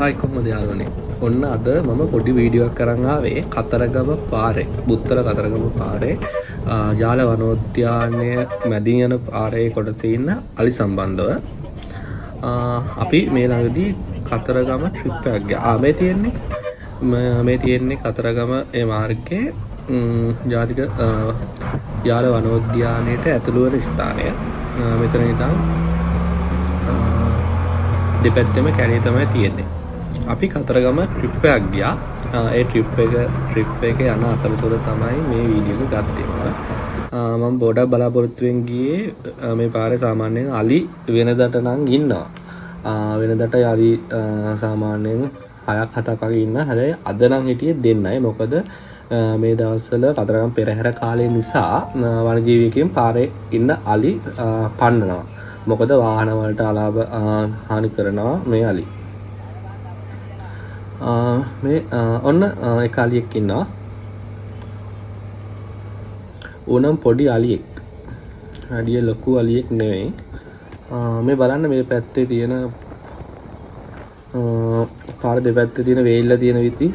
Hi කොහොමද යාළුවනේ. ඔන්න අද මම පොඩි වීඩියෝ එකක් කරන් ආවේ කතරගම පාරේ, බුත්තල කතරගම පාරේ ජාල වනෝද්‍යානය මැදින් යන පාරේ කොටසේ ඉන්න අලි සම්බන්ධව. අපි මේ ළඟදී කතරගම ට්‍රිප් එකක් ගියා. මේ තියෙන්නේ කතරගම ඒ මාර්ගයේ ජාතික යාල වනෝද්‍යානයට ඇතුළු වෙන ස්ථානය. මෙතන ඉඳන් දෙපැත්තෙම කැලේ තමයි තියෙන්නේ. අපි කතරගම ට්‍රිප් එකක් ගියා. ඒ ට්‍රිප් එක යන අතරතුර තමයි මේ වීඩියෝ එක ගත්තේ. මම බොඩක් බලාපොරොත්තුෙන් ගියේ මේ පාරේ සාමාන්‍යයෙන් අලි වෙනදට නම් ඉන්නවා. වෙනදට අලි සාමාන්‍යයෙන් 6-7ක් වගේ ඉන්න. හැබැයි අද නම් හිටියේ දෙන්නයි. මොකද මේ දවස්වල කතරගම පෙරහැර කාලය නිසා වනජීවිකයන් පාරේ ඉන්න අලි පන්නනවා. මොකද වාහන වලට අලාභ හානි කරනවා මේ අලි. මේ ඔන්න එක අලියෙක් ඉන්නවා. ඕනම් පොඩි අලියෙක්. අඩිය ලොකු අලියෙක් නෙවෙයි. මේ බලන්න මේ පැත්තේ තියෙන පාර දෙපැත්තේ තියෙන වේල්ල තියෙන විදි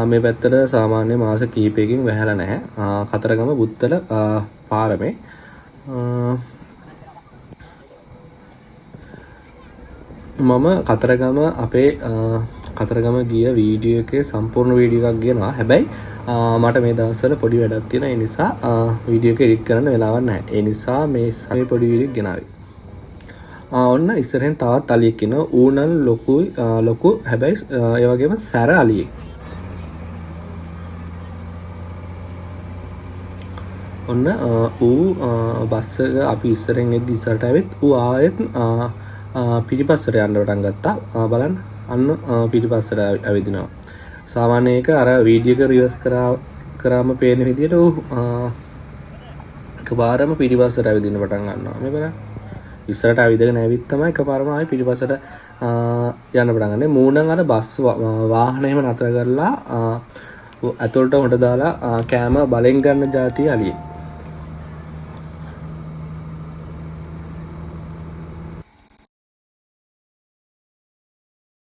මේ පැත්තට සාමාන්‍ය මාස කිහිපයකින් වැහැලා නැහැ. කතරගම බුත්තල පාරමේ මම කතරගම අපේ කතරගම ගිය වීඩියෝ එකේ සම්පූර්ණ වීඩියෝ එකක් ගෙනවා. හැබැයි මට මේ දවස්වල පොඩි වැඩක් තියෙනවා. ඒ නිසා වීඩියෝ එක එඩිට් කරන්න වෙලාවක් නැහැ. ඒ නිසා මේ පොඩි වීඩියෝ එක ගෙනාවේ. ඔන්න ඉස්සරහෙන් තවත් අලියෙක් ඉන්නවා. ඌ නම් ලොකු හැබැයි ඒ වගේම සැර අලියෙක්. ඔන්න ඌ බස් එක අපි ඉස්සරෙන් එද්දි ඉස්සරට ඇවිත් ඌ ආයෙත් පිටිපස්සට යන්න පටන් ගත්තා. බලන්න අන්න පිටිපස්සට ඇවිදිනවා. සාමාන්‍ය එක අර වීඩියෝ එක රිවර්ස් කරාම පේන විදිහට ඌ එකපාරම පිටිපස්සට ඇවිදින්න පටන් ගන්නවා. මේ බලන්න. ඉස්සරට ඇවිදගෙන ඇවිත් තමයි එකපාරම ආයෙ පිටිපස්සට යන්න පටන් ගන්නේ. මූණන් අර බස් වාහන එහෙම නතර කරලා ඇතුළට හොඬ දාලා කෑම බලෙන් ගන්න જાතිය අලියෙක්.